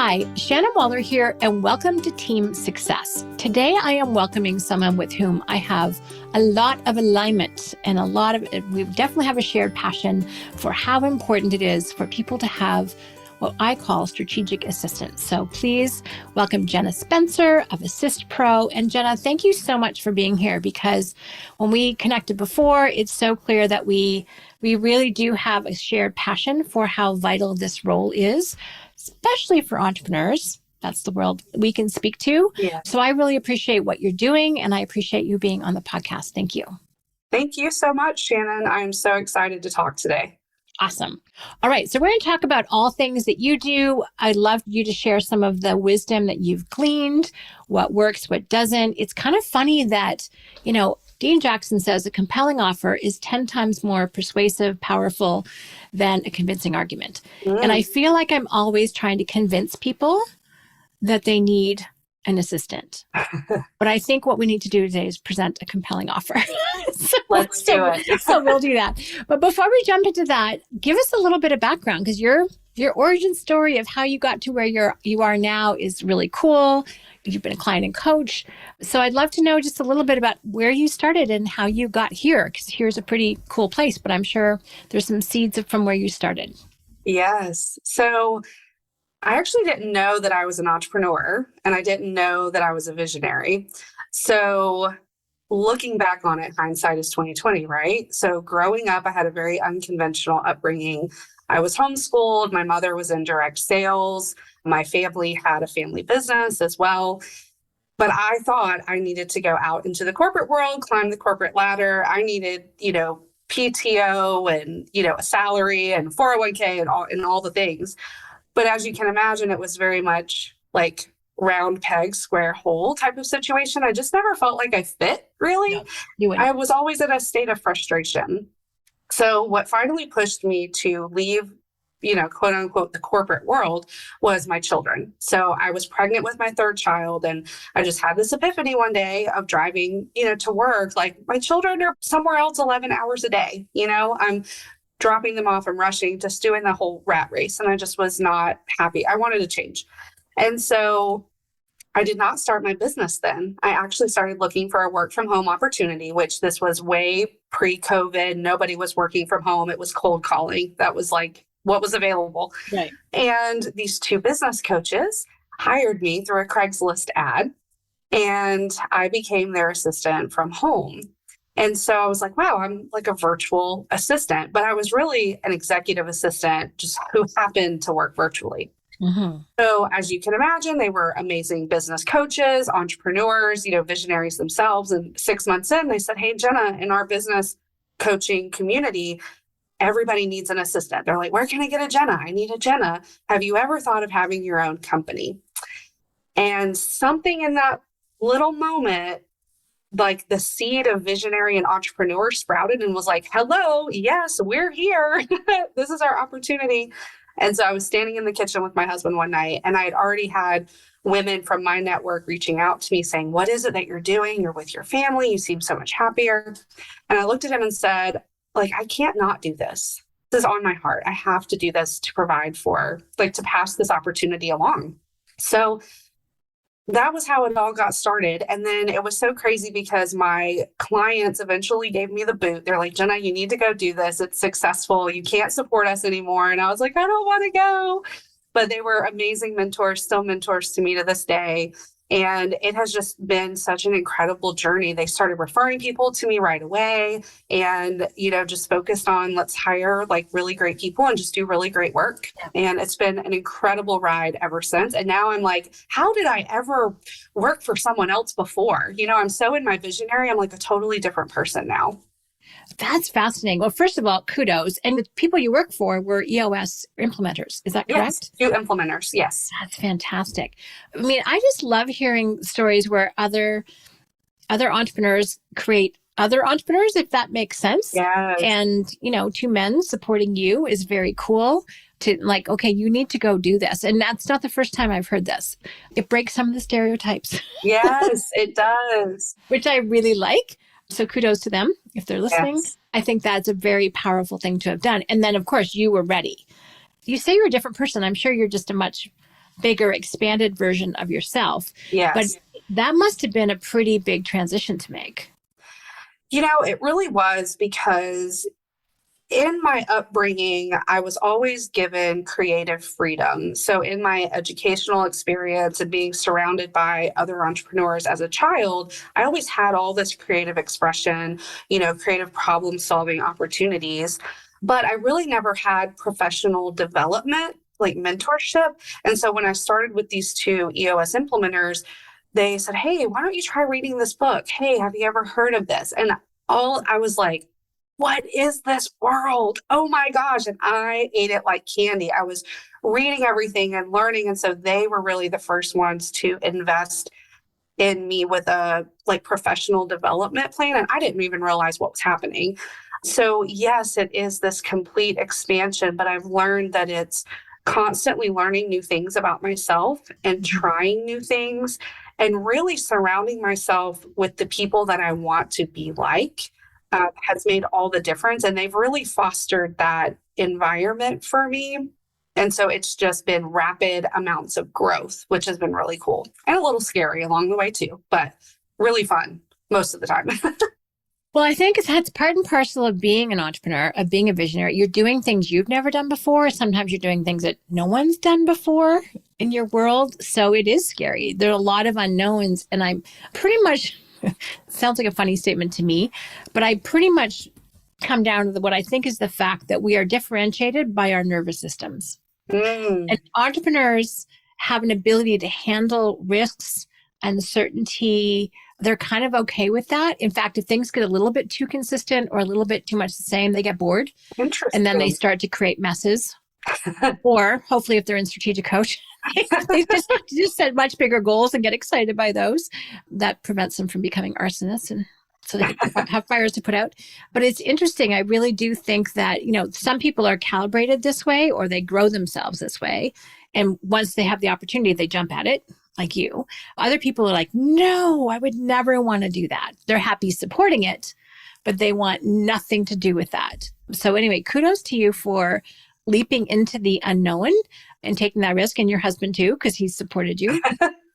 Hi, Shannon Waller here, and welcome to Team Success. Today, I am welcoming someone with whom I have a lot of alignment and we definitely have a shared passion for how important it is for people to have what I call strategic assistants. So please welcome Jenna Spencer of Assist Pro. And Jenna, thank you so much for being here, because when we connected before, it's so clear that we really do have a shared passion for how vital this role is, especially for entrepreneurs. That's the world we can speak to. Yeah. So I really appreciate what you're doing, and I appreciate you being on the podcast. Thank you. Thank you so much, Shannon. I'm so excited to talk today. Awesome. All right. So we're going to talk about all things that you do. I'd love you to share some of the wisdom that you've gleaned, what works, what doesn't. It's kind of funny that, Dean Jackson says a compelling offer is 10 times more persuasive, powerful than a convincing argument. And I feel like I'm always trying to convince people that they need an assistant. But I think what we need to do today is present a compelling offer. Let's do it. So we'll do that. But before we jump into that, give us a little bit of background, because your origin story of how you got to where you are now is really cool. You've been a client and coach. So I'd love to know just a little bit about where you started and how you got here, because here's a pretty cool place, but I'm sure there's some seeds from where you started. Yes. So I actually didn't know that I was an entrepreneur, and I didn't know that I was a visionary. So looking back on it, hindsight is 2020, right? So growing up, I had a very unconventional upbringing. I was homeschooled. My mother was in direct sales. My family had a family business as well. But I thought I needed to go out into the corporate world, climb the corporate ladder. I needed, PTO and, a salary and 401k and all the things. But as you can imagine, it was very much like round peg, square hole type of situation. I just never felt like I fit, really. Yeah, I was always in a state of frustration. So what finally pushed me to leave, quote unquote, the corporate world was my children. So I was pregnant with my third child, and I just had this epiphany one day of driving, to work. Like, my children are somewhere else 11 hours a day. I'm dropping them off and rushing, just doing the whole rat race. And I just was not happy. I wanted to change. And so I did not start my business then. I actually started looking for a work from home opportunity, which this was way pre-COVID. Nobody was working from home. It was cold calling. That was like what was available. Right. And these two business coaches hired me through a Craigslist ad, and I became their assistant from home. And so I was like, wow, I'm like a virtual assistant, but I was really an executive assistant just who happened to work virtually. Mm-hmm. So as you can imagine, they were amazing business coaches, entrepreneurs, visionaries themselves. And 6 months in, they said, hey, Jenna, in our business coaching community, everybody needs an assistant. They're like, where can I get a Jenna? I need a Jenna. Have you ever thought of having your own company? And something in that little moment, like the seed of visionary and entrepreneur sprouted and was like, hello, yes, we're here. This is our opportunity. And so I was standing in the kitchen with my husband one night, and I had already had women from my network reaching out to me saying, what is it that you're doing? You're with your family. You seem so much happier. And I looked at him and said, I can't not do this. This is on my heart. I have to do this to provide for, to pass this opportunity along. So that was how it all got started. And then it was so crazy because my clients eventually gave me the boot. They're like, Jenna, you need to go do this. It's successful. You can't support us anymore. And I was like, I don't want to go. But they were amazing mentors, still mentors to me to this day. And it has just been such an incredible journey. They started referring people to me right away, and, just focused on let's hire really great people and just do really great work. And it's been an incredible ride ever since. And now I'm like, how did I ever work for someone else before? I'm so in my visionary. I'm like a totally different person now. That's fascinating. Well, first of all, kudos. And the people you work for were EOS implementers. Is that correct? Yes, 2 implementers. Yes. That's fantastic. I mean, I just love hearing stories where other entrepreneurs create other entrepreneurs, if that makes sense. Yes. And, 2 men supporting you is very cool. To okay, you need to go do this. And that's not the first time I've heard this. It breaks some of the stereotypes. Yes, it does. Which I really like. So kudos to them if they're listening. Yes. I think that's a very powerful thing to have done. And then, of course, you were ready. You say you're a different person. I'm sure you're just a much bigger, expanded version of yourself. But Yes. that must have been a pretty big transition to make. It really was because in my upbringing, I was always given creative freedom. So, in my educational experience and being surrounded by other entrepreneurs as a child, I always had all this creative expression, creative problem solving opportunities. But I really never had professional development, like mentorship. And so, when I started with these two EOS implementers, they said, "Hey, why don't you try reading this book? Hey, have you ever heard of this?" And all I was like, what is this world? Oh my gosh. And I ate it like candy. I was reading everything and learning. And so they were really the first ones to invest in me with a like professional development plan. And I didn't even realize what was happening. So yes, it is this complete expansion, but I've learned that it's constantly learning new things about myself and trying new things and really surrounding myself with the people that I want to be like. Has made all the difference. And they've really fostered that environment for me. And so it's just been rapid amounts of growth, which has been really cool and a little scary along the way too, but really fun most of the time. Well, I think that's part and parcel of being an entrepreneur, of being a visionary. You're doing things you've never done before. Sometimes you're doing things that no one's done before in your world. So it is scary. There are a lot of unknowns. And I'm pretty much, sounds like a funny statement to me, but I pretty much come down to what I think is the fact that we are differentiated by our nervous systems. And entrepreneurs have an ability to handle risks, uncertainty. They're kind of okay with that. In fact, if things get a little bit too consistent or a little bit too much the same, they get bored. Interesting. And then they start to create messes. Or hopefully if they're in strategic coach, they just set much bigger goals and get excited by those. That prevents them from becoming arsonists, and so they have fires to put out. But it's interesting. I really do think that, some people are calibrated this way or they grow themselves this way. And once they have the opportunity, they jump at it, like you. Other people are like, no, I would never want to do that. They're happy supporting it, but they want nothing to do with that. So anyway, kudos to you for leaping into the unknown and taking that risk, and your husband too, because he's supported you.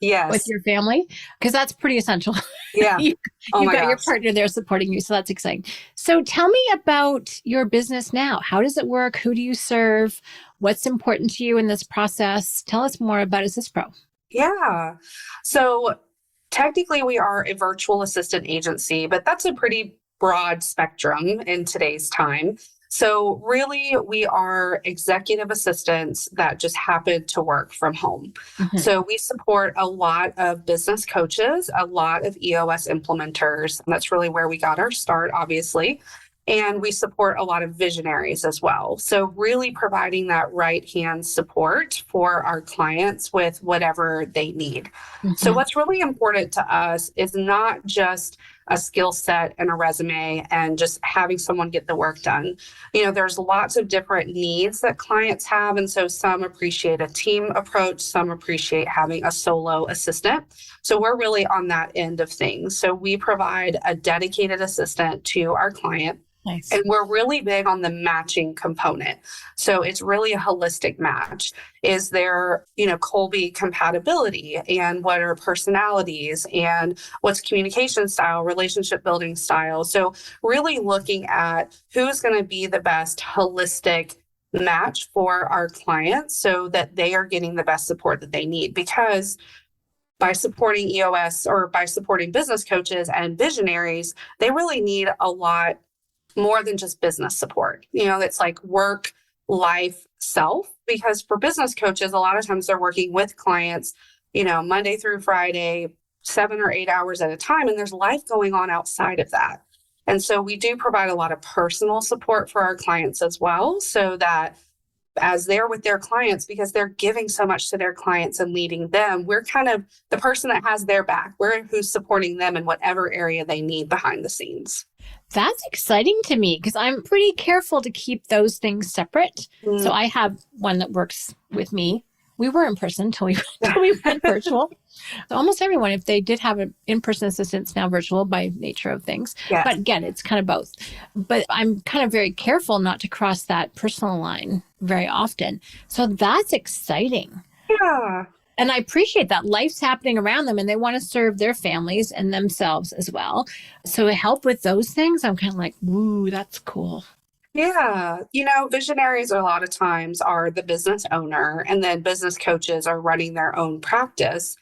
Yes. With your family, because that's pretty essential. Yeah. You've got your partner there supporting you. So that's exciting. So tell me about your business now. How does it work? Who do you serve? What's important to you in this process? Tell us more about Assist Pro. Yeah. So technically we are a virtual assistant agency, but that's a pretty broad spectrum in today's time. So really, we are executive assistants that just happen to work from home. Mm-hmm. So we support a lot of business coaches, a lot of EOS implementers. And that's really where we got our start, obviously. And we support a lot of visionaries as well. So really providing that right-hand support for our clients with whatever they need. Mm-hmm. So what's really important to us is not just a skill set and a resume and just having someone get the work done. There's lots of different needs that clients have. And so some appreciate a team approach, some appreciate having a solo assistant. So we're really on that end of things. So we provide a dedicated assistant to our client. Nice. And we're really big on the matching component. So it's really a holistic match. Is there, Colby compatibility, and what are personalities, and what's communication style, relationship building style? So really looking at who's going to be the best holistic match for our clients so that they are getting the best support that they need. Because by supporting EOS or by supporting business coaches and visionaries, they really need a lot more than just business support. It's like work, life, self, because for business coaches, a lot of times they're working with clients, Monday through Friday, 7 or 8 hours at a time. And there's life going on outside of that. And so we do provide a lot of personal support for our clients as well, so that as they're with their clients, because they're giving so much to their clients and leading them, we're kind of the person that has their back. We're who's supporting them in whatever area they need behind the scenes. That's exciting to me because I'm pretty careful to keep those things separate. Mm. So I have one that works with me. We were in person until we went virtual. So almost everyone, if they did have an in-person assistant, it's now virtual by nature of things. Yes. But again, it's kind of both. But I'm kind of very careful not to cross that personal line very often. So that's exciting. Yeah. And I appreciate that life's happening around them and they want to serve their families and themselves as well. So to help with those things, I'm kind of like, woo, that's cool. Yeah. Visionaries a lot of times are the business owner, and then business coaches are running their own practice.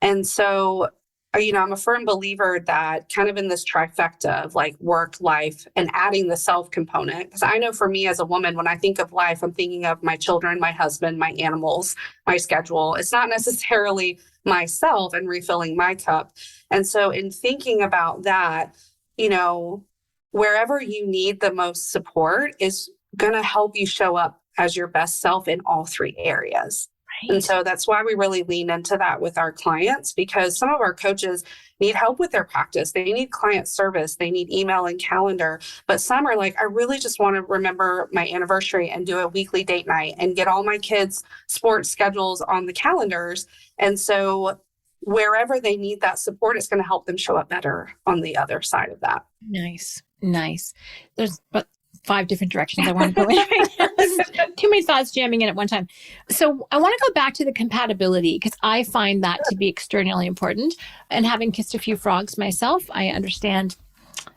And so, I'm a firm believer that kind of in this trifecta of like work, life, and adding the self component. Because I know for me as a woman, when I think of life, I'm thinking of my children, my husband, my animals, my schedule. It's not necessarily myself and refilling my cup. And so, in thinking about that, you know, wherever you need the most support is going to help you show up as your best self in all three areas. And Right. so that's why we really lean into that with our clients, because some of our coaches need help with their practice. They need client service. They need email and calendar. But some are like, I really just want to remember my anniversary and do a weekly date night and get all my kids' sports schedules on the calendars. And so wherever they need that support, it's going to help them show up better on the other side of that. Nice. Nice. There's but 5 different directions I want to go in right now. Too many thoughts jamming in at one time. So I want to go back to the compatibility because I find that to be extraordinarily important. And having kissed a few frogs myself, I understand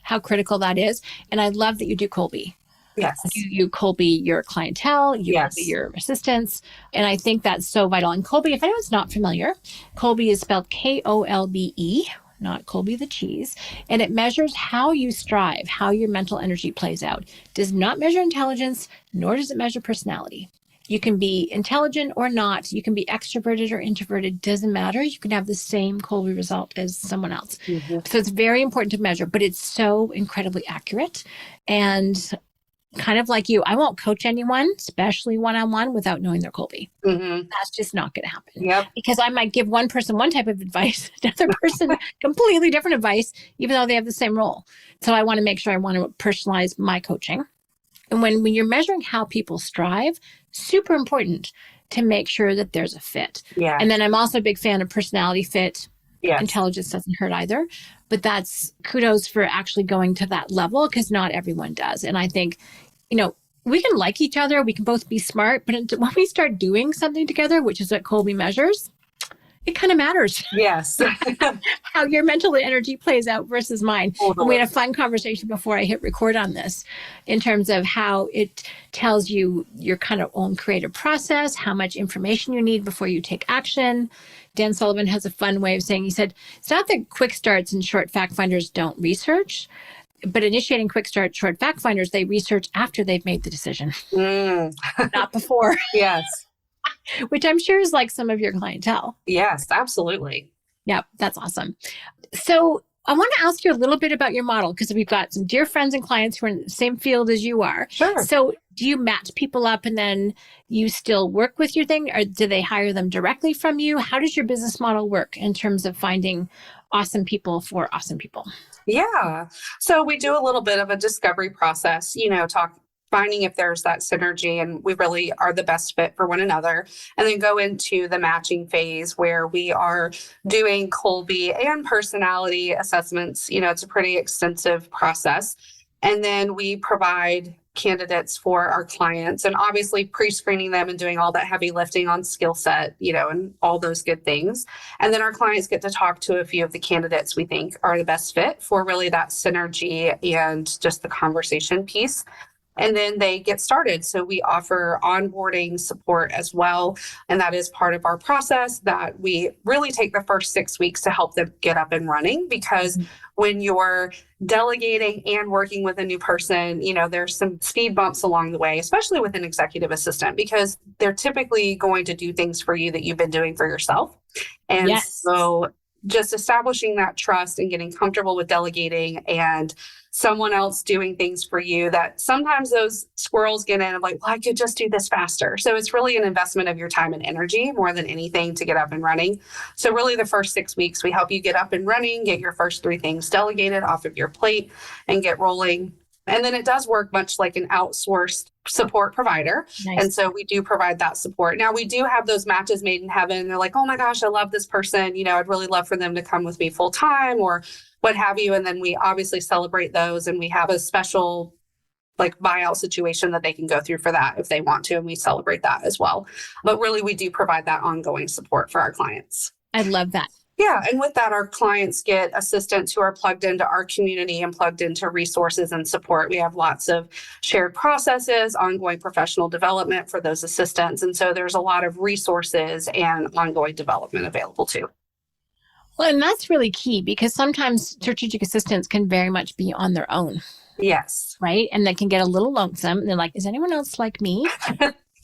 how critical that is. And I love that you do Colby. Yes. You Colby your clientele, you Colby Yes. your assistants. And I think that's so vital. And Colby, if anyone's not familiar, Colby is spelled Kolbe, not Colby the cheese. And it measures how you strive, how your mental energy plays out. Does not measure intelligence, nor does it measure personality. You can be intelligent or not. You can be extroverted or introverted. Doesn't matter. You can have the same Colby result as someone else. Mm-hmm. So it's very important to measure, but it's so incredibly accurate. And kind of like you, I won't coach anyone, especially one-on-one, without knowing their Colby. Mm-hmm. That's just not going to happen. Yep. Because I might give one person one type of advice, another person completely different advice, even though they have the same role. So I want to make sure I want to personalize my coaching. And when you're measuring how people strive, super important to make sure that there's a fit. Yeah. And then I'm also a big fan of personality fit. Yes. Intelligence doesn't hurt either. But that's kudos for actually going to that level because not everyone does. And I think, we can like each other. We can both be smart. But when we start doing something together, which is what Colby measures, it kind of matters. Yes. How your mental energy plays out versus mine. Totally. And we had a fun conversation before I hit record on this in terms of how it tells you your kind of own creative process, how much information you need before you take action. Dan Sullivan has a fun way of saying, he said, it's not that quick starts and short fact finders don't research, but initiating quick start short fact finders, they research after they've made the decision, not before. Yes. Which I'm sure is like some of your clientele. Yes, absolutely. Yeah, that's awesome. So I want to ask you a little bit about your model because we've got some dear friends and clients who are in the same field as you are. Sure. So do you match people up and then you still work with your thing, or do they hire them directly from you? How does your business model work in terms of finding awesome people for awesome people? Yeah. So we do a little bit of a discovery process, finding if there's that synergy and we really are the best fit for one another, and then go into the matching phase where we are doing Colby and personality assessments. It's a pretty extensive process. And then we provide candidates for our clients and obviously pre-screening them and doing all that heavy lifting on skill set, and all those good things. And then our clients get to talk to a few of the candidates we think are the best fit for really that synergy and just the conversation piece. And then they get started. So we offer onboarding support as well. And that is part of our process that we really take the first 6 weeks to help them get up and running. Because when you're delegating and working with a new person, there's some speed bumps along the way, especially with an executive assistant, because they're typically going to do things for you that you've been doing for yourself. And Yes. So just establishing that trust and getting comfortable with delegating and someone else doing things for you, that sometimes those squirrels get in of like, well, I could just do this faster. So it's really an investment of your time and energy more than anything to get up and running. So really the first 6 weeks, we help you get up and running, get your first 3 things delegated off of your plate and get rolling. And then it does work much like an outsourced support provider. Nice. And so we do provide that support. Now we do have those matches made in heaven. They're like, oh my gosh, I love this person. I'd really love for them to come with me full time or what have you. And then we obviously celebrate those. And we have a special like buyout situation that they can go through for that if they want to. And we celebrate that as well. But really, we do provide that ongoing support for our clients. I love that. Yeah. And with that, our clients get assistants who are plugged into our community and plugged into resources and support. We have lots of shared processes, ongoing professional development for those assistants. And so there's a lot of resources and ongoing development available too. Well, and that's really key because sometimes strategic assistants can very much be on their own. Yes. Right. And they can get a little lonesome. And they're like, is anyone else like me?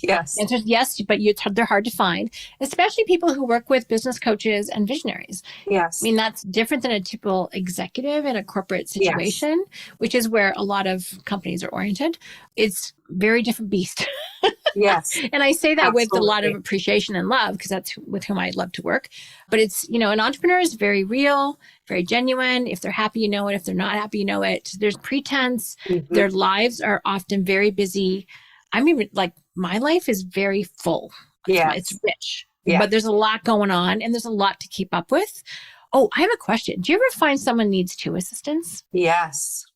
Yes. The answer is yes, but they're hard to find, especially people who work with business coaches and visionaries. Yes. I mean, that's different than a typical executive in a corporate situation, which is where a lot of companies are oriented. It's very different beast. Yes. And I say that Absolutely. with a lot of appreciation and love because that's with whom I love to work. But it's, an entrepreneur is very real, very genuine. If they're happy, you know it. If they're not happy, you know it. There's pretense. Mm-hmm. Their lives are often very busy. I mean, like my life is very full. Yes. It's rich, Yeah. but there's a lot going on and there's a lot to keep up with. Oh, I have a question. Do you ever find someone needs 2 assistants? Yes.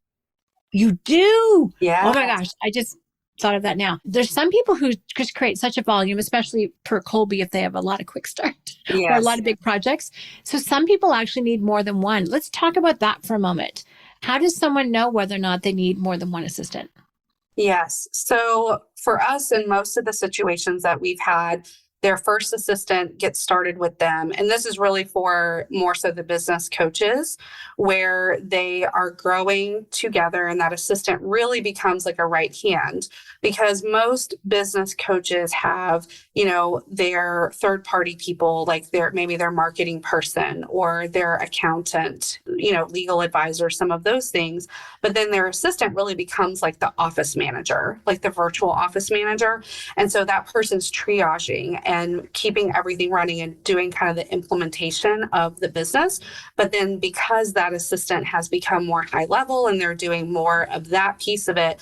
You do? Yeah. Oh my gosh. I just thought of that now. There's some people who just create such a volume, especially per Colby, if they have a lot of quick start or a lot of big projects. So some people actually need more than one. Let's talk about that for a moment. How does someone know whether or not they need more than one assistant? Yes. So for us, in most of the situations that we've had, their first assistant gets started with them. And this is really for more so the business coaches where they are growing together and that assistant really becomes like a right hand because most business coaches have, their third party people, like maybe their marketing person or their accountant, legal advisor, some of those things. But then their assistant really becomes like the office manager, like the virtual office manager. And so that person's triaging and keeping everything running and doing kind of the implementation of the business. But then because that assistant has become more high level and they're doing more of that piece of it,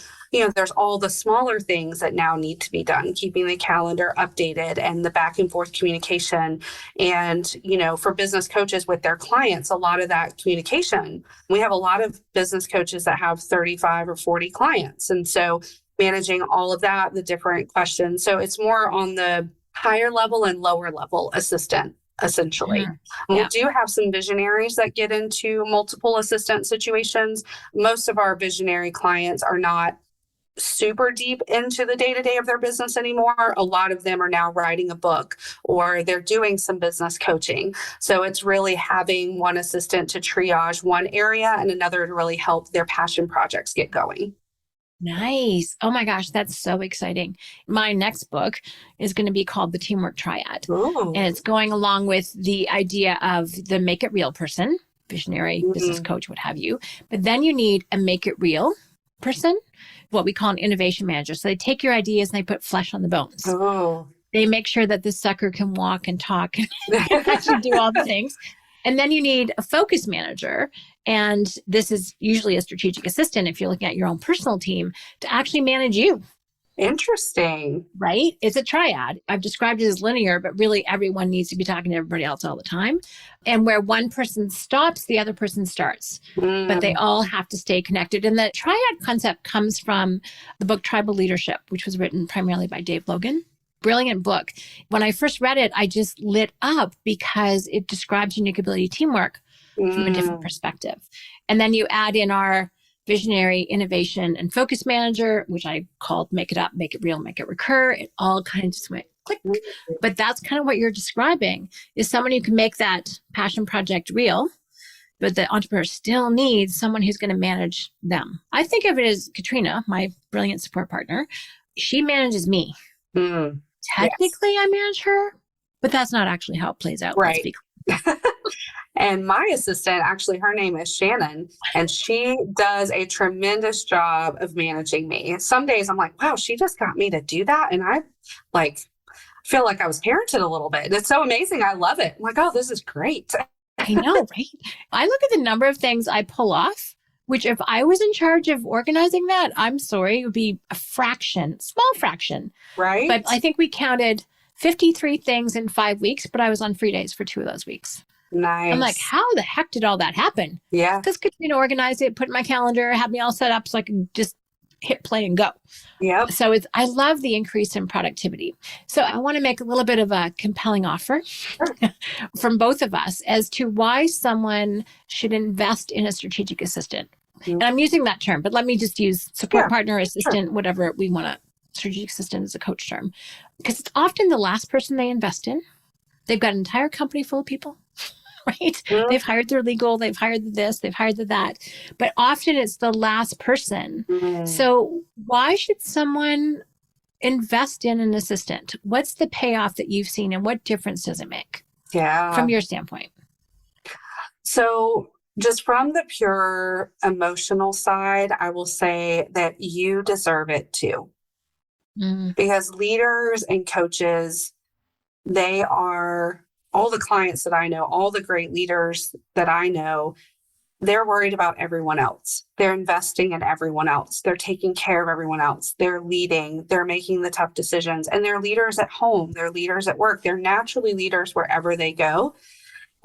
there's all the smaller things that now need to be done, keeping the calendar updated and the back and forth communication. And, for business coaches with their clients, a lot of that communication, we have a lot of business coaches that have 35 or 40 clients. And so managing all of that, the different questions. So it's more on the higher level and lower level assistant, essentially. Mm-hmm. Yeah. We do have some visionaries that get into multiple assistant situations. Most of our visionary clients are not super deep into the day-to-day of their business anymore. A lot of them are now writing a book or they're doing some business coaching. So it's really having one assistant to triage one area and another to really help their passion projects get going. Nice. Oh my gosh, that's so exciting. My next book is going to be called The Teamwork Triad. Ooh. And it's going along with the idea of the make it real person, visionary, business coach, what have you. But then you need a make it real person, what we call an innovation manager. So they take your ideas and they put flesh on the bones. Oh. They make sure that this sucker can walk and talk and actually do all the things. And then you need a focus manager. And this is usually a strategic assistant if you're looking at your own personal team to actually manage you. Interesting. Right? It's a triad. I've described it as linear, but really everyone needs to be talking to everybody else all the time. And where one person stops, the other person starts. But they all have to stay connected. And the triad concept comes from the book Tribal Leadership, which was written primarily by Dave Logan. Brilliant book. When I first read it, I just lit up because it describes unique ability teamwork from a different perspective. And then you add in our visionary, innovation, and focus manager, which I called make it up, make it real, make it recur. It all kind of just went click. But that's kind of what you're describing is someone who can make that passion project real, but the entrepreneur still needs someone who's going to manage them. I think of it as Katrina, my brilliant support partner. She manages me. Technically, I manage her, but that's not actually how it plays out. Right. Let's be clear. And my assistant, actually, her name is Shannon, and she does a tremendous job of managing me. Some days I'm like, wow, she just got me to do that. And I feel like I was parented a little bit. It's so amazing. I love it. I'm like, oh, this is great. I know, right? I look at the number of things I pull off, which if I was in charge of organizing that, I'm sorry, it would be a fraction, small fraction. Right. But I think we counted 53 things in 5 weeks, but I was on free days for 2 of those weeks. Nice. I'm like, how the heck did all that happen? Yeah. Because Katrina organized it, put it in my calendar, had me all set up so I could just hit play and go. Yep. So I love the increase in productivity. So I want to make a little bit of a compelling offer from both of us as to why someone should invest in a strategic assistant. And I'm using that term, but let me just use support partner, assistant, whatever we want to. Strategic assistant is a coach term, because it's often the last person they invest in. They've got an entire company full of people, right? Mm-hmm. They've hired their legal, they've hired this, they've hired the that, but often it's the last person. Mm-hmm. So why should someone invest in an assistant? What's the payoff that you've seen, and what difference does it make from your standpoint? So just from the pure emotional side, I will say that you deserve it too. Because leaders and coaches, they are all the clients that I know, all the great leaders that I know, they're worried about everyone else. They're investing in everyone else. They're taking care of everyone else. They're leading, they're making the tough decisions, and they're leaders at home. They're leaders at work. They're naturally leaders wherever they go.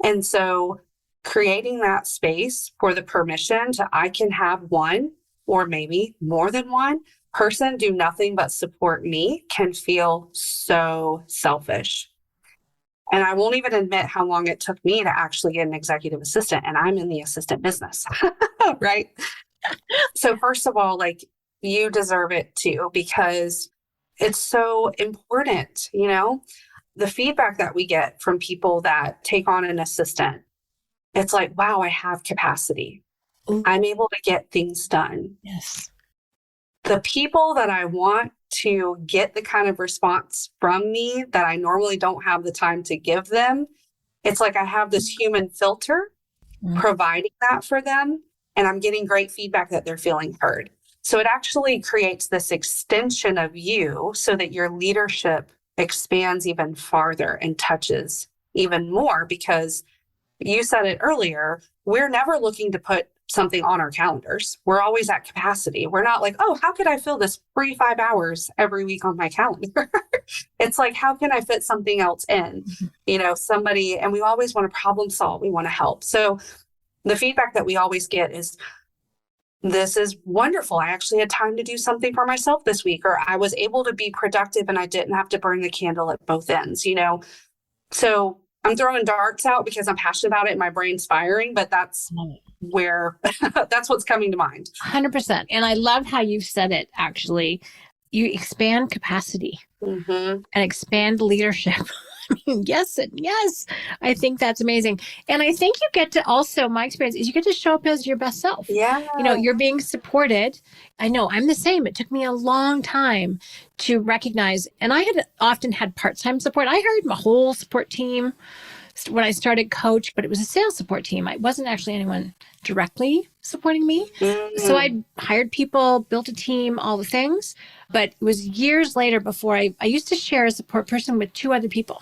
And so creating that space for the permission to, I can have one or maybe more than one person do nothing but support me can feel so selfish. And I won't even admit how long it took me to actually get an executive assistant, and I'm in the assistant business, right? So first of all, like, you deserve it too, because it's so important, you know, the feedback that we get from people that take on an assistant. It's like, wow, I have capacity. Ooh. I'm able to get things done. Yes. The people that I want to get the kind of response from me that I normally don't have the time to give them, it's like I have this human filter providing that for them, and I'm getting great feedback that they're feeling heard. So it actually creates this extension of you so that your leadership expands even farther and touches even more, because you said it earlier, we're never looking to put something on our calendars. We're always at capacity. We're not like, oh, how could I fill this free 5 hours every week on my calendar? It's like, how can I fit something else in? You know, somebody, and we always want to problem solve. We want to help. So the feedback that we always get is, this is wonderful. I actually had time to do something for myself this week, or I was able to be productive and I didn't have to burn the candle at both ends, you know? So I'm throwing darts out because I'm passionate about it and my brain's firing, but that's where, that's what's coming to mind. 100%. And I love how you've said it, actually. You expand capacity and expand leadership. I mean, yes and yes. I think that's amazing. And I think you get to also, my experience is you get to show up as your best self. Yeah. You know, you're being supported. I know I'm the same. It took me a long time to recognize, and I had often had part-time support. I hired my whole support team when I started Coach, but it was a sales support team. I wasn't actually anyone directly supporting me. So I hired people, built a team, all the things. But it was years later before I used to share a support person with 2 other people.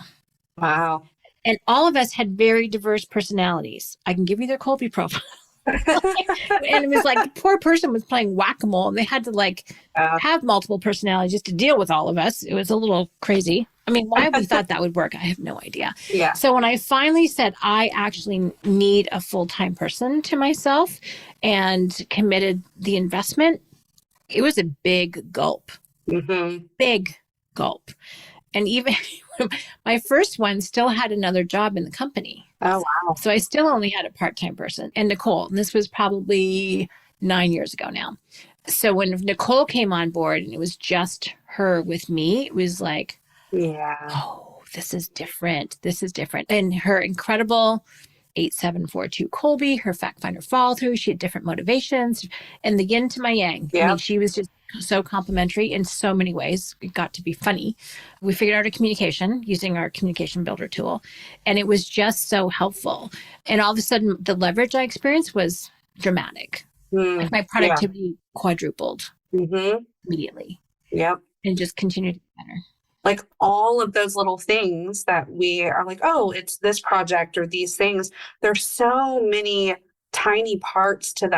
Wow. And all of us had very diverse personalities. I can give you their Colby profile. And it was like the poor person was playing whack-a-mole, and they had to like have multiple personalities just to deal with all of us. It was a little crazy. I mean, why we thought that would work, I have no idea. Yeah. So when I finally said, I actually need a full-time person to myself and committed the investment, it was a big gulp. Big gulp. And even my first one still had another job in the company. Oh, wow. So I still only had a part-time person. And Nicole, and this was probably 9 years ago now. So when Nicole came on board and it was just her with me, it was like, oh, this is different. This is different. And her incredible 8742 Colby, her fact finder follow through, she had different motivations, and the yin to my yang. I mean, she was just so complimentary in so many ways. It got to be funny. We figured out our communication using our communication builder tool, and it was just so helpful. And all of a sudden, the leverage I experienced was dramatic. Like my productivity quadrupled immediately. Yep. And just continued to get better. Like all of those little things that we are like, oh, it's this project or these things. There's so many tiny parts to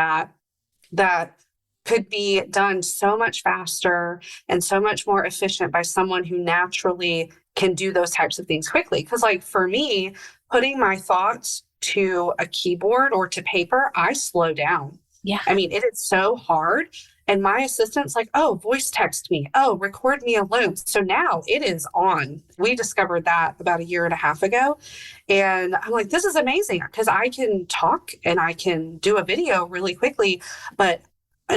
that could be done so much faster and so much more efficient by someone who naturally can do those types of things quickly. Because like for me, putting my thoughts to a keyboard or to paper, I slow down. Yeah. I mean, it is so hard. And my assistant's like, oh, voice text me. Oh, record me a loop. So now it is on. We discovered that about a year and a half ago. And I'm like, this is amazing because I can talk and I can do a video really quickly. But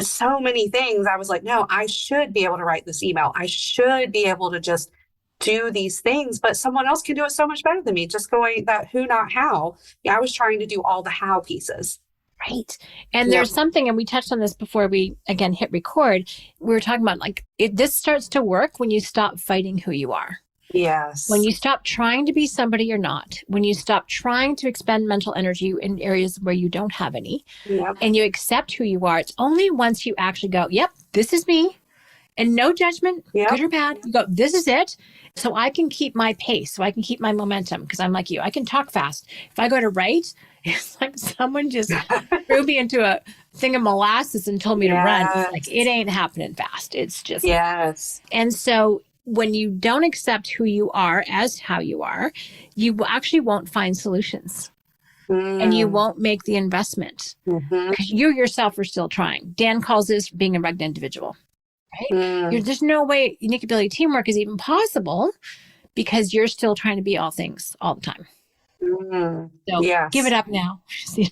so many things, I was like, no, I should be able to write this email. I should be able to just do these things, but someone else can do it so much better than me. Just going that who, not how. Yeah, I was trying to do all the how pieces. Right. And Yep. there's something, and we touched on this before we again hit record. We were talking about this starts to work when you stop fighting who you are. Yes. When you stop trying to be somebody you're not, when you stop trying to expend mental energy in areas where you don't have any, Yep. and you accept who you are, it's only once you actually go, yep, this is me. And no judgment, Yep. good or bad. You go, this is it. So I can keep my pace. So I can keep my momentum because I'm like you. I can talk fast. If I go to write, it's like someone just threw me into a thing of molasses and told me to run. It's like, it ain't happening fast. It's just. Yes. And so when you don't accept who you are as how you are, you actually won't find solutions. And you won't make the investment because you yourself are still trying. Dan calls this being a rugged individual. Right? There's no way unique ability teamwork is even possible because you're still trying to be all things all the time. So Yes. give it up now. See,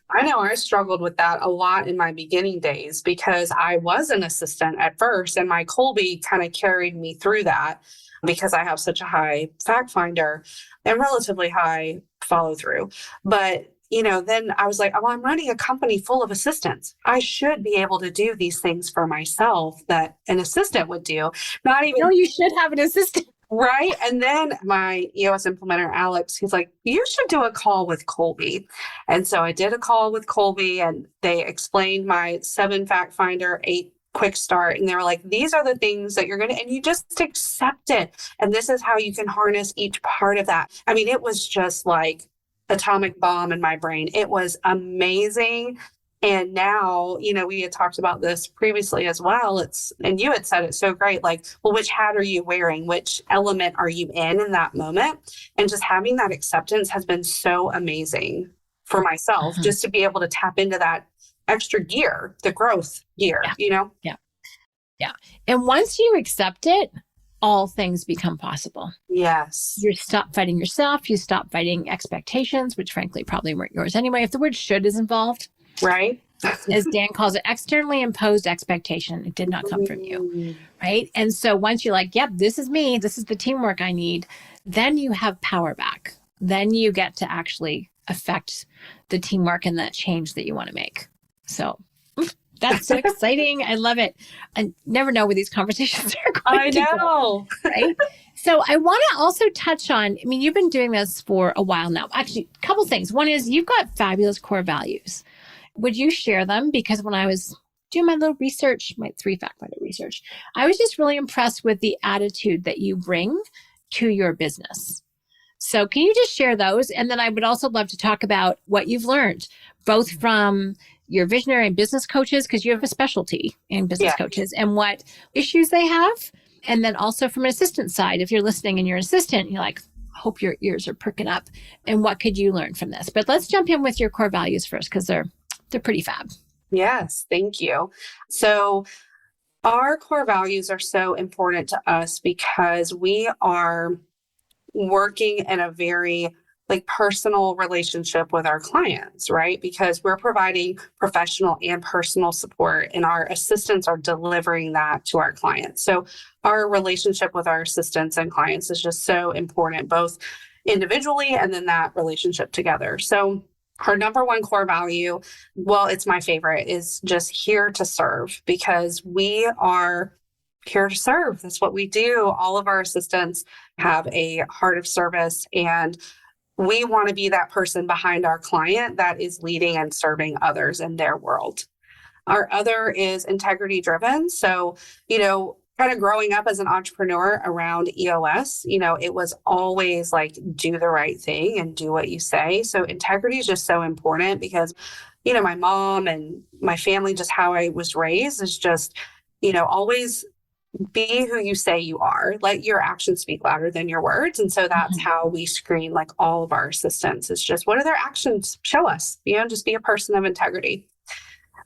I know I struggled with that a lot in my beginning days because I was an assistant at first, and my Colby kind of carried me through that because I have such a high fact finder and relatively high follow through. But then I was like, oh, I'm running a company full of assistants. I should be able to do these things for myself that an assistant would do. Not even. No, you should have an assistant. Right. And then my EOS implementer, Alex, he's like, you should do a call with Colby. And so I did a call with Colby, and they explained my 7 fact finder, 8 quick start. And they were like, these are the things that you're going to, and you just accept it. And this is how you can harness each part of that. I mean, it was just like atomic bomb in my brain. It was amazing. And now, we had talked about this previously as well. And you had said it so great, like, well, which hat are you wearing? Which element are you in that moment? And just having that acceptance has been so amazing for myself, just to be able to tap into that extra gear, the growth gear, Yeah. And once you accept it, all things become possible. Yes. You stop fighting yourself. You stop fighting expectations, which frankly probably weren't yours anyway. If the word should is involved, right? As Dan calls it, externally imposed expectation. It did not come from you, right? And so once you're like, yep, this is me. This is the teamwork I need. Then you have power back. Then you get to actually affect the teamwork and that change that you want to make. So that's so exciting. I love it. I never know where these conversations are going to go, right? So I want to also touch on, you've been doing this for a while now. Actually, a couple things. One is you've got fabulous core values. Would you share them? Because when I was doing my little research, my 3 fact finder research, I was just really impressed with the attitude that you bring to your business. So can you just share those? And then I would also love to talk about what you've learned, both from your visionary and business coaches, because you have a specialty in business coaches, and what issues they have. And then also from an assistant side, if you're listening and you're an assistant, you're like, I hope your ears are perking up. And what could you learn from this? But let's jump in with your core values first, because they're pretty fab. Yes, thank you. So our core values are so important to us because we are working in a very personal relationship with our clients, right? Because we're providing professional and personal support, and our assistants are delivering that to our clients. So our relationship with our assistants and clients is just so important, both individually and then that relationship together. So our number one core value, well, it's my favorite, is just here to serve, because we are here to serve. That's what we do. All of our assistants have a heart of service, and we want to be that person behind our client that is leading and serving others in their world. Our other is integrity driven. So, kind of growing up as an entrepreneur around EOS, it was always like, do the right thing and do what you say. So integrity is just so important because, my mom and my family, just how I was raised, is just, always be who you say you are. Let your actions speak louder than your words. And so that's how we screen all of our assistants. It's just, what do their actions show us? Just be a person of integrity.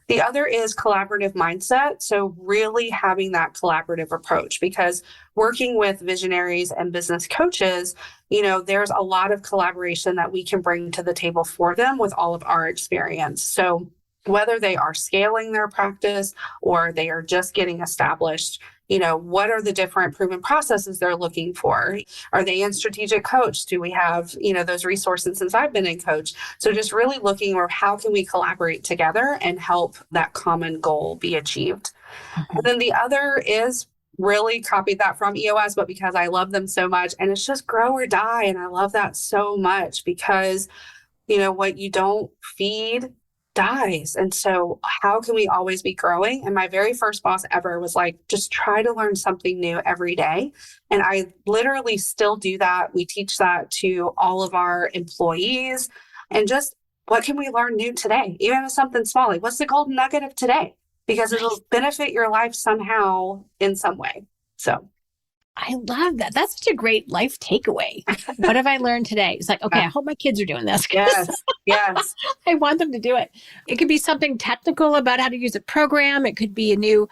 The other is collaborative mindset. So really having that collaborative approach, because working with visionaries and business coaches, there's a lot of collaboration that we can bring to the table for them with all of our experience. So whether they are scaling their practice or they are just getting established, what are the different proven processes they're looking for? Are they in strategic coach? Do we have, those resources since I've been in coach? So just really looking for how can we collaborate together and help that common goal be achieved. And then the other is really copied that from EOS, but because I love them so much, and it's just grow or die. And I love that so much because, what you don't feed dies. And so how can we always be growing? And my very first boss ever was like, just try to learn something new every day. And I literally still do that. We teach that to all of our employees. And just what can we learn new today? Even if it's something small, like what's the golden nugget of today? Because it'll benefit your life somehow in some way. So I love that. That's such a great life takeaway. What have I learned today? It's like, okay, I hope my kids are doing this. Yes. I want them to do it. It could be something technical about how to use a program. It could be a new,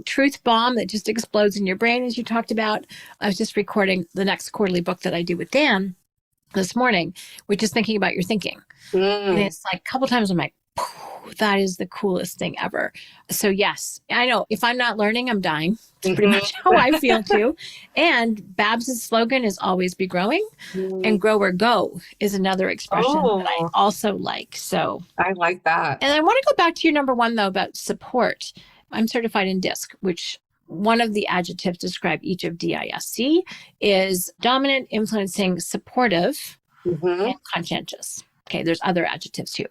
truth bomb that just explodes in your brain, as you talked about. I was just recording the next quarterly book that I do with Dan this morning, which is thinking about your thinking. And it's like a couple times I'm like, that is the coolest thing ever. So yes, I know if I'm not learning, I'm dying. It's pretty much how I feel too. And Babs' slogan is always be growing, and grow or go is another expression that I also like. So I like that. And I want to go back to your number one though, about support. I'm certified in DISC, which one of the adjectives describe each of DISC is dominant, influencing, supportive, and conscientious. Okay, there's other adjectives too.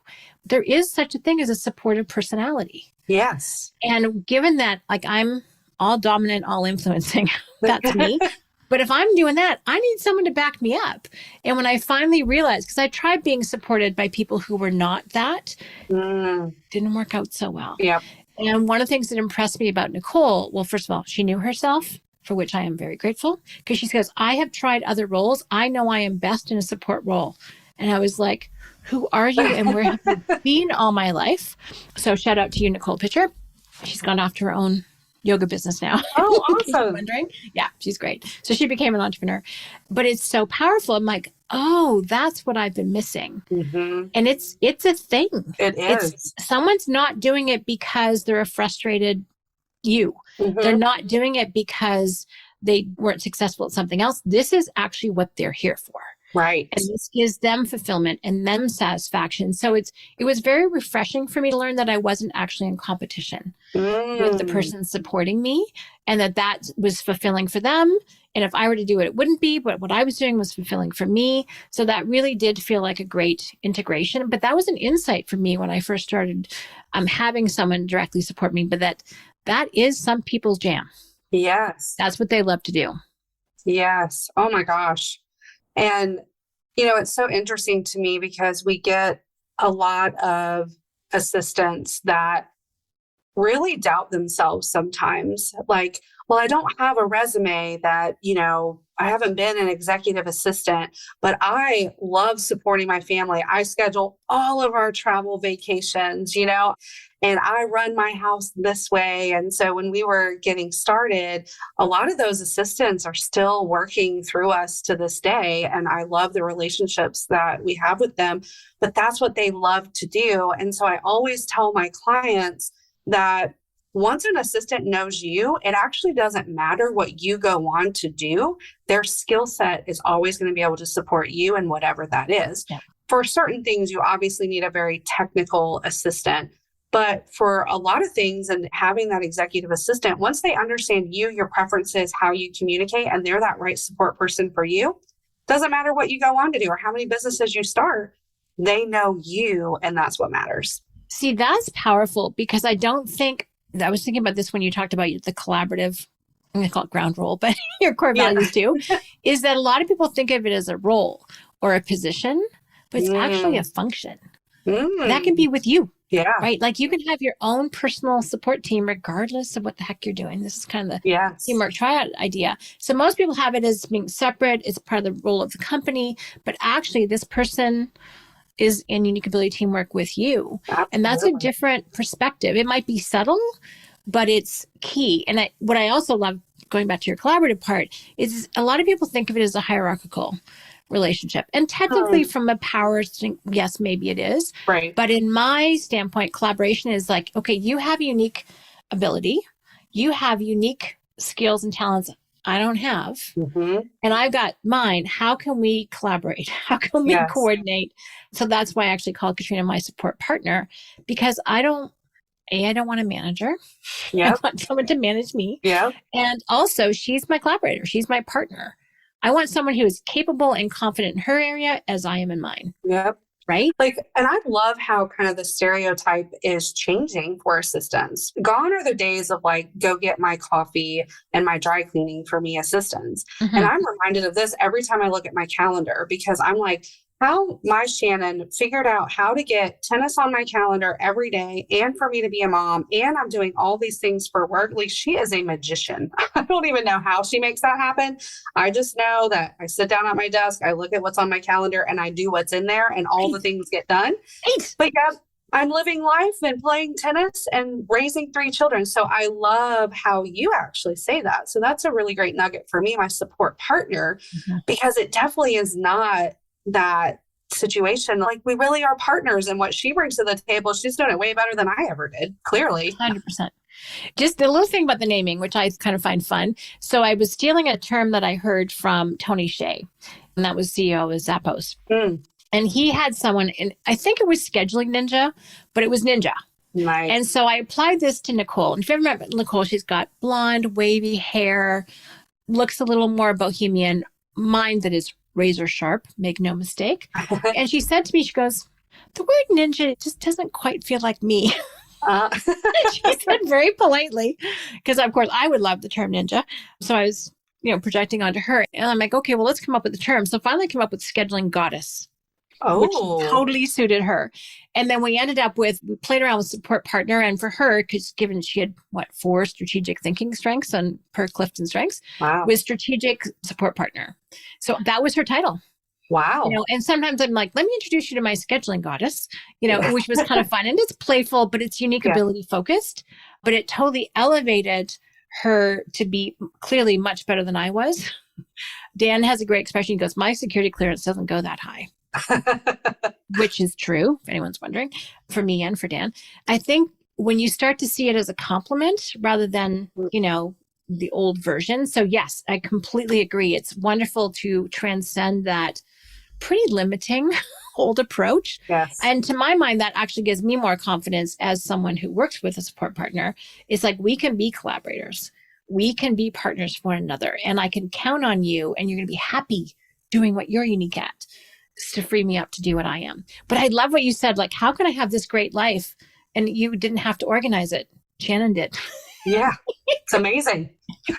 There is such a thing as a supportive personality. Yes. And given that, like, I'm all dominant, all influencing, that's me. But if I'm doing that, I need someone to back me up. And when I finally realized, because I tried being supported by people who were not that, didn't work out so well. Yep. And one of the things that impressed me about Nicole, well, first of all, she knew herself, for which I am very grateful, because she says, I have tried other roles. I know I am best in a support role. And I was like, who are you and where have you been all my life? So shout out to you, Nicole Pitcher. She's gone off to her own yoga business now. Oh, awesome. Wondering. Yeah, she's great. So she became an entrepreneur. But it's so powerful. I'm like, oh, that's what I've been missing. And it's a thing. It is. Someone's not doing it because they're a frustrated you. They're not doing it because they weren't successful at something else. This is actually what they're here for. Right. And this gives them fulfillment and them satisfaction. So it was very refreshing for me to learn that I wasn't actually in competition with the person supporting me, and that was fulfilling for them. And if I were to do it, it wouldn't be, but what I was doing was fulfilling for me. So that really did feel like a great integration. But that was an insight for me when I first started having someone directly support me, but that is some people's jam. Yes. That's what they love to do. Yes. Oh my gosh. And, it's so interesting to me because we get a lot of assistants that really doubt themselves sometimes. Like, well, I don't have a resume that, I haven't been an executive assistant, but I love supporting my family. I schedule all of our travel vacations, and I run my house this way. And so when we were getting started, a lot of those assistants are still working through us to this day. And I love the relationships that we have with them, but that's what they love to do. And so I always tell my clients that once an assistant knows you, it actually doesn't matter what you go on to do. Their skill set is always going to be able to support you in whatever that is. Yeah. For certain things, you obviously need a very technical assistant. But for a lot of things, and having that executive assistant, once they understand you, your preferences, how you communicate, and they're that right support person for you, doesn't matter what you go on to do or how many businesses you start, they know you, and that's what matters. See, that's powerful, because I was thinking about this when you talked about the collaborative, I'm going to call it ground role, but your core values too, is that a lot of people think of it as a role or a position, but it's actually a function. That can be with you. Yeah. Right. Like you can have your own personal support team, regardless of what the heck you're doing. This is kind of the teamwork triad idea. So most people have it as being separate. It's part of the role of the company, but actually this person is in unique ability teamwork with you. Absolutely. And that's a different perspective. It might be subtle, but it's key. And what I also love, going back to your collaborative part, is a lot of people think of it as a hierarchical relationship. And technically from a power thing, yes, maybe it is. Right. But in my standpoint, collaboration is like, okay, you have unique ability. You have unique skills and talents I don't have. And I've got mine. How can we collaborate? How can we coordinate? So that's why I actually called Katrina my support partner, because I don't want a manager. I want someone to manage me. And also, she's my collaborator. She's my partner. I want someone who is capable and confident in her area as I am in mine. Right? Like, and I love how kind of the stereotype is changing for assistants. Gone are the days of like, go get my coffee and my dry cleaning for me assistants. And I'm reminded of this every time I look at my calendar, because I'm like, how my Shannon figured out how to get tennis on my calendar every day and for me to be a mom. And I'm doing all these things for work. Like, she is a magician. I don't even know how she makes that happen. I just know that I sit down at my desk, I look at what's on my calendar, and I do what's in there, and all the things get done. But yeah, I'm living life and playing tennis and raising 3 children. So I love how you actually say that. So that's a really great nugget for me, my support partner, because it definitely is not that situation. Like, we really are partners, and what she brings to the table, she's doing it way better than I ever did, clearly. 100%. Just a little thing about the naming, which I kind of find fun. So I was stealing a term that I heard from Tony Hsieh, and that was CEO of Zappos. And he had someone, and I think it was Scheduling Ninja, but it was Ninja. Nice. And so I applied this to Nicole. And if you ever remember Nicole, she's got blonde, wavy hair, looks a little more bohemian, mind that is razor sharp, make no mistake. And she said to me, she goes, the word ninja just doesn't quite feel like me. She said very politely, because of course I would love the term ninja. So I was, projecting onto her. And I'm like, okay, well, let's come up with the term. So finally I came up with scheduling goddess, which totally suited her. And then we played around with support partner. And for her, because given she had 4 strategic thinking strengths and per Clifton strengths, with strategic support partner. So that was her title. Wow. And sometimes I'm like, let me introduce you to my scheduling goddess, which was kind of fun. And it's playful, but it's unique ability focused. But it totally elevated her to be clearly much better than I was. Dan has a great expression. He goes, my security clearance doesn't go that high. Which is true, if anyone's wondering, for me and for Dan. I think when you start to see it as a compliment rather than, the old version. So yes, I completely agree. It's wonderful to transcend that pretty limiting old approach. Yes. And to my mind, that actually gives me more confidence as someone who works with a support partner. It's like, we can be collaborators. We can be partners for one another. And I can count on you, and you're going to be happy doing what you're unique at, to free me up to do what I am. But I love what you said, like, how can I have this great life? And you didn't have to organize it. Shannon did. Yeah, it's amazing.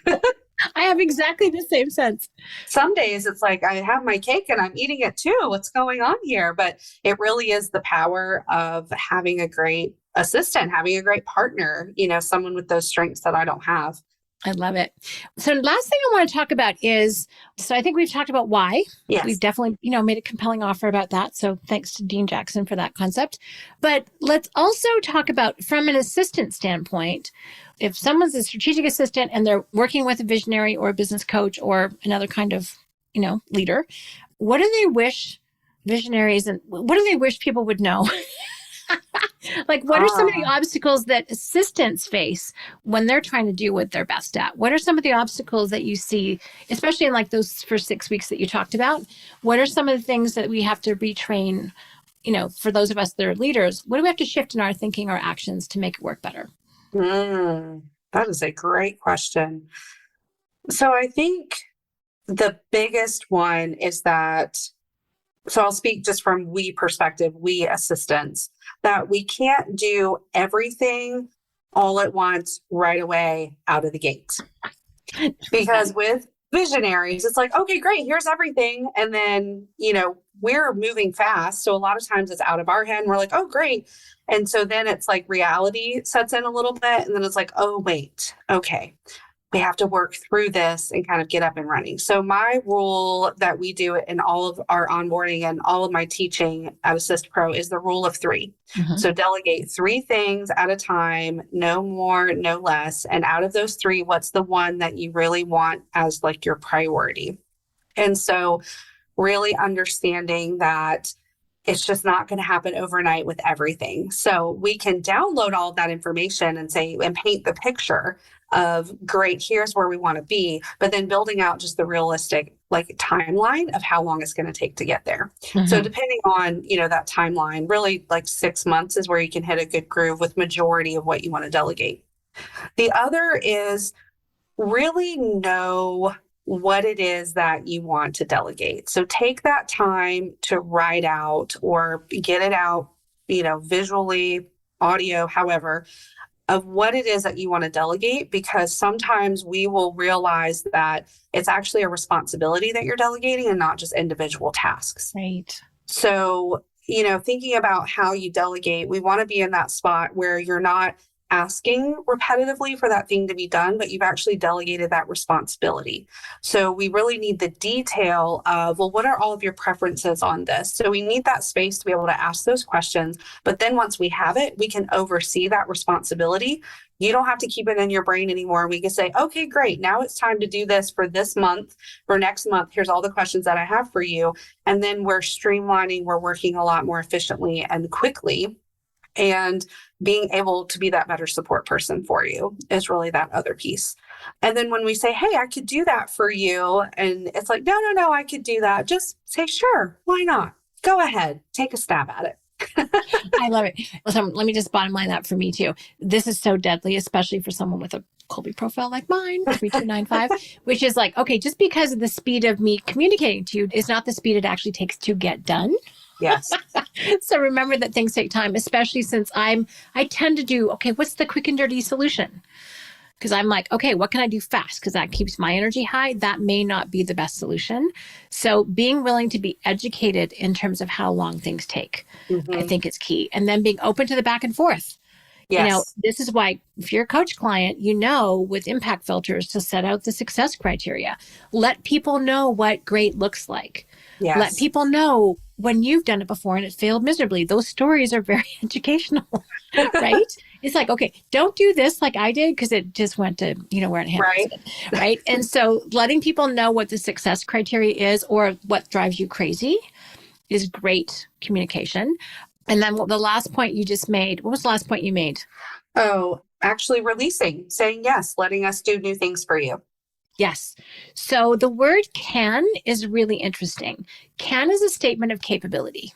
I have exactly the same sense. Some days it's like, I have my cake and I'm eating it too. What's going on here? But it really is the power of having a great assistant, having a great partner, someone with those strengths that I don't have. I love it. So last thing I want to talk about is, so I think we've talked about why. Yes. We've definitely, made a compelling offer about that. So thanks to Dean Jackson for that concept. But let's also talk about, from an assistant standpoint, if someone's a strategic assistant and they're working with a visionary or a business coach or another kind of, leader, what do they wish visionaries and what do they wish people would know? Like, what are some of the obstacles that assistants face when they're trying to do what they're best at? What are some of the obstacles that you see, especially in like those first 6 weeks that you talked about? What are some of the things that we have to retrain, for those of us that are leaders? What do we have to shift in our thinking or actions to make it work better? That is a great question. So I think the biggest one is that, so I'll speak just from we perspective, we assistants, that we can't do everything all at once right away out of the gate. Because with visionaries, it's like, okay, great, here's everything. And then, we're moving fast. So a lot of times it's out of our head and we're like, oh, great. And so then it's like reality sets in a little bit. And then it's like, oh, wait, okay. we have to work through this and kind of get up and running. So my rule that we do in all of our onboarding and all of my teaching at Assist Pro is the rule of 3. Mhm. So delegate 3 things at a time, no more, no less. And out of those 3, what's the one that you really want as like your priority? And so really understanding that it's just not going to happen overnight with everything. So we can download all of that information and say, and paint the picture of great, here's where we want to be, but then building out just the realistic like timeline of how long it's going to take to get there. Mhm. So depending on, that timeline, really like 6 months is where you can hit a good groove with majority of what you want to delegate. The other is really know what it is that you want to delegate. So take that time to write out or get it out, visually, audio, however, of what it is that you want to delegate, because sometimes we will realize that it's actually a responsibility that you're delegating and not just individual tasks. Right. So, thinking about how you delegate, we want to be in that spot where you're not asking repetitively for that thing to be done, but you've actually delegated that responsibility. So we really need the detail of, well, what are all of your preferences on this? So we need that space to be able to ask those questions. But then once we have it, we can oversee that responsibility. You don't have to keep it in your brain anymore. We can say, okay, great. Now it's time to do this for this month. For next month, here's all the questions that I have for you. And then we're streamlining, we're working a lot more efficiently and quickly. And being able to be that better support person for you is really that other piece. And then when we say, hey, I could do that for you, and it's like, no, I could do that. Just say, sure, why not? Go ahead, take a stab at it. I love it. Listen, let me just bottom line that for me too. This is so deadly, especially for someone with a Kolbe profile like mine, 3295, which is like, okay, just because of the speed of me communicating to you is not the speed it actually takes to get done. Yes. So remember that things take time, especially since I tend to do, okay, what's the quick and dirty solution? Because I'm like, okay, what can I do fast? Because that keeps my energy high. That may not be the best solution. So being willing to be educated in terms of how long things take, I think is key. And then being open to the back and forth. Yes. This is why if you're a coach client, with impact filters to set out the success criteria. Let people know what great looks like. Yes. Let people know when you've done it before and it failed miserably. Those stories are very educational, right? It's like, okay, don't do this like I did because it just went to, where it happened. Right. And so letting people know what the success criteria is or what drives you crazy is great communication. And then the last point you just made, what was the last point you made? Oh, actually saying yes, letting us do new things for you. Yes. So the word can is really interesting. Can is a statement of capability,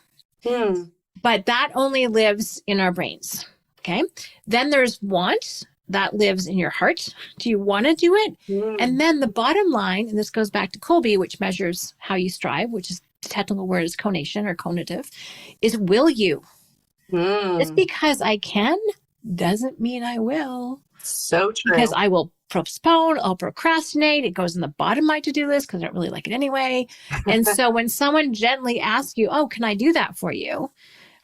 but that only lives in our brains. Okay. Then there's want that lives in your heart. Do you want to do it? And then the bottom line, and this goes back to Kolbe, which measures how you strive, which is the technical word is conation or conative, is will you? Just because I can doesn't mean I will. So true. Because I will postpone, I'll procrastinate. It goes in the bottom of my to-do list because I don't really like it anyway. And so when someone gently asks you, oh, can I do that for you?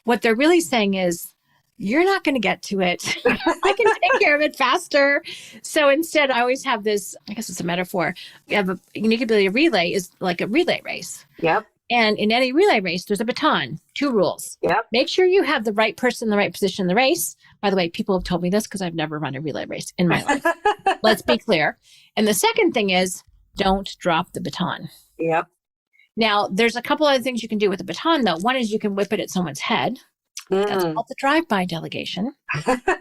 What they're really saying is, you're not going to get to it. I can take care of it faster. So instead, I always have this, I guess it's a metaphor. You have a unique ability. A relay is like a relay race. Yep. And in any relay race, there's a baton, 2 rules. Yep. Make sure you have the right person in the right position in the race. By the way, people have told me this because I've never run a relay race in my life. Let's be clear. And the second thing is, don't drop the baton. Yep. Now, there's a couple other things you can do with the baton, though. One is you can whip it at someone's head. That's called the drive-by delegation.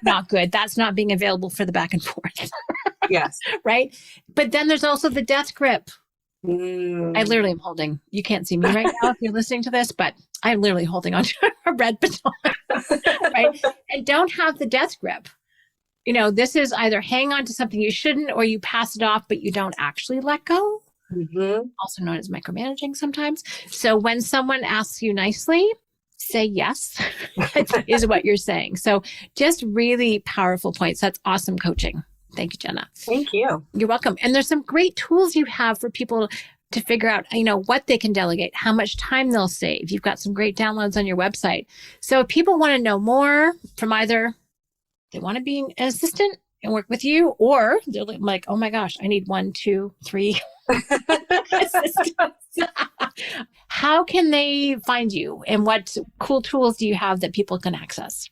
Not good. That's not being available for the back and forth. Yes. Right? But then there's also the death grip. I Mm. literally am holding, you can't see me right now if you're listening to this, but I'm literally holding onto a red baton, right? And don't have the death grip. You know, this is either hang on to something you shouldn't, or you pass it off, but you don't actually let go. Mm-hmm. Also known as micromanaging sometimes. So when someone asks you nicely, say yes, is what you're saying. So just really powerful points. That's awesome coaching. Thank you, Jenna. Thank you. You're welcome. And there's some great tools you have for people to figure out, you know, what they can delegate, how much time they'll save. You've got some great downloads on your website. So if people want to know more from either they want to be an assistant and work with you, or they're like, oh my gosh, I need 1, 2, 3 assistants. How can they find you, and what cool tools do you have that people can access?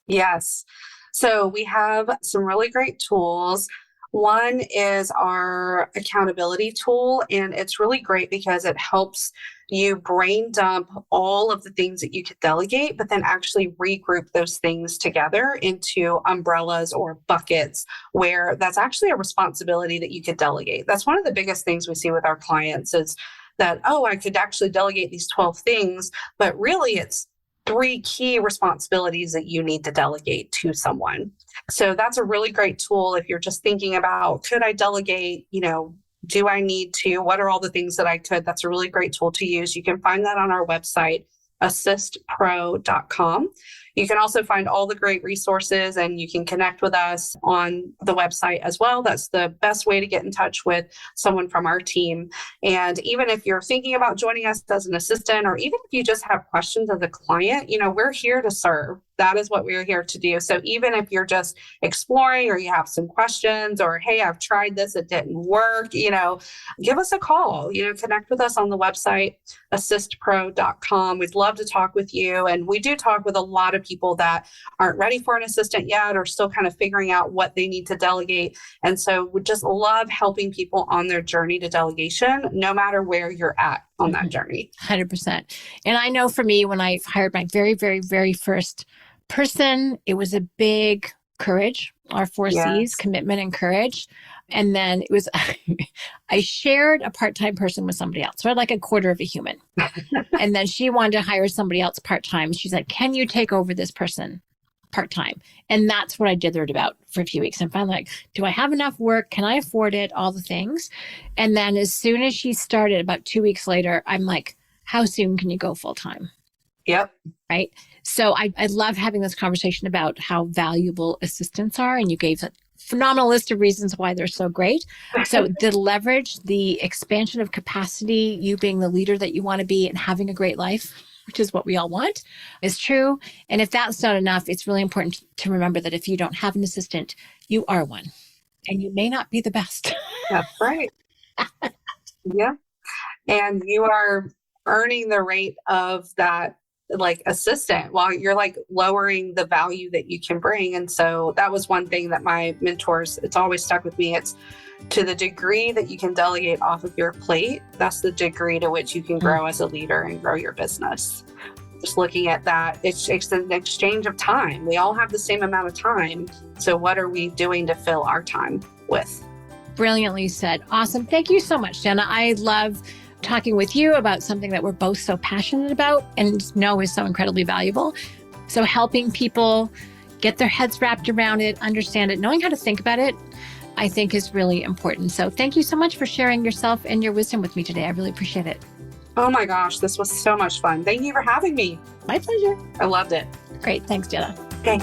Yes. So we have some really great tools. One is our accountability tool, and it's really great because it helps you brain dump all of the things that you could delegate, but then actually regroup those things together into umbrellas or buckets where that's actually a responsibility that you could delegate. That's one of the biggest things we see with our clients is that, oh, I could actually delegate these 12 things, but really it's 3 key responsibilities that you need to delegate to someone. So that's a really great tool if you're just thinking about, could I delegate, do I need to, what are all the things that I could? That's a really great tool to use. You can find that on our website, assistpro.com. You can also find all the great resources, and you can connect with us on the website as well. That's the best way to get in touch with someone from our team. And even if you're thinking about joining us as an assistant, or even if you just have questions as a client, we're here to serve. That is what we're here to do. So even if you're just exploring, or you have some questions, or, hey, I've tried this, it didn't work, give us a call, connect with us on the website, assistpro.com. We'd love to talk with you. And we do talk with a lot of people that aren't ready for an assistant yet, or still kind of figuring out what they need to delegate. And so we just love helping people on their journey to delegation, no matter where you're at on that journey. 100%. And I know for me, when I hired my very, very, very first person, it was a big courage, our 4 C's, commitment and courage. And then it was, I shared a part-time person with somebody else. So I had like a quarter of a human. And then she wanted to hire somebody else part-time. She's like, can you take over this person part-time? And that's what I dithered about for a few weeks. And finally, like, do I have enough work? Can I afford it? All the things. And then as soon as she started, about 2 weeks later, I'm like, how soon can you go full-time? Yep. Right. So I love having this conversation about how valuable assistants are. And you gave a phenomenal list of reasons why they're so great. So the leverage, the expansion of capacity, you being the leader that you want to be and having a great life, which is what we all want, is true. And if that's not enough, it's really important to remember that if you don't have an assistant, you are one. And you may not be the best. That's right. Yeah. And you are earning the rate of that assistant while you're lowering the value that you can bring. And so that was one thing that my mentors, it's always stuck with me. It's to the degree that you can delegate off of your plate, that's the degree to which you can grow as a leader and grow your business. Just looking at that, it's an exchange of time. We all have the same amount of time. So what are we doing to fill our time with? Brilliantly said. Awesome. Thank you so much, Jenna. I love talking with you about something that we're both so passionate about and know is so incredibly valuable. So helping people get their heads wrapped around it, understand it, knowing how to think about it, I think is really important. So thank you so much for sharing yourself and your wisdom with me today. I really appreciate it. Oh my gosh, this was so much fun. Thank you for having me. My pleasure. I loved it. Great. Thanks, Jenna. Okay.